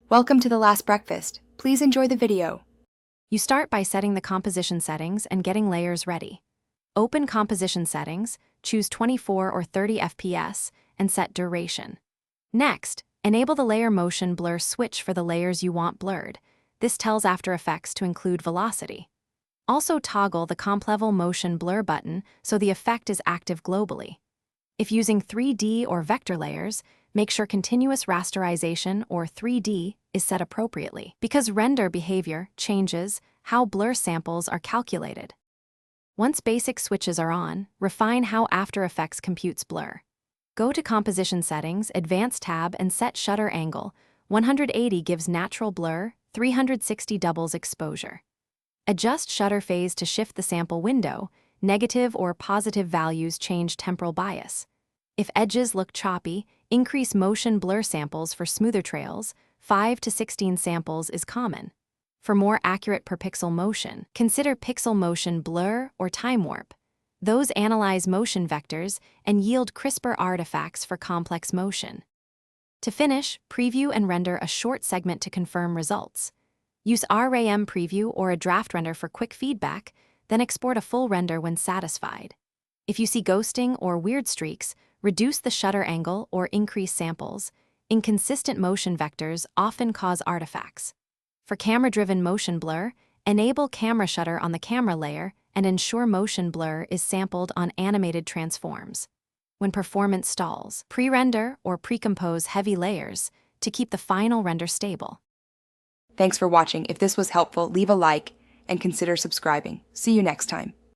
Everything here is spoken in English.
Welcome to the last breakfast. Please enjoy the video. You start by setting the composition settings and getting layers ready. Open Composition Settings, choose 24 or 30 FPS, and set Duration. Next, enable the Layer Motion Blur switch for the layers you want blurred. This tells After Effects to include velocity. Also toggle the Comp Level Motion Blur button so the effect is active globally. If using 3D or vector layers, make sure Continuous Rasterization or 3D is set appropriately, because render behavior changes how blur samples are calculated. Once basic switches are on, refine how After Effects computes blur. Go to Composition Settings, Advanced tab, and set Shutter Angle. 180 gives natural blur, 360 doubles exposure. Adjust shutter phase to shift the sample window. Negative or positive values change temporal bias. If edges look choppy, increase motion blur samples for smoother trails. 5 to 16 samples is common. For more accurate per pixel motion, consider pixel motion blur or time warp. Those analyze motion vectors and yield crisper artifacts for complex motion. To finish, preview and render a short segment to confirm results. Use RAM preview or a draft render for quick feedback, then export a full render when satisfied. If you see ghosting or weird streaks, reduce the shutter angle or increase samples. Inconsistent motion vectors often cause artifacts. For camera-driven motion blur, enable camera shutter on the camera layer and ensure motion blur is sampled on animated transforms. When performance stalls, pre-render or pre-compose heavy layers to keep the final render stable. Thanks for watching. If this was helpful, leave a like and consider subscribing. See you next time.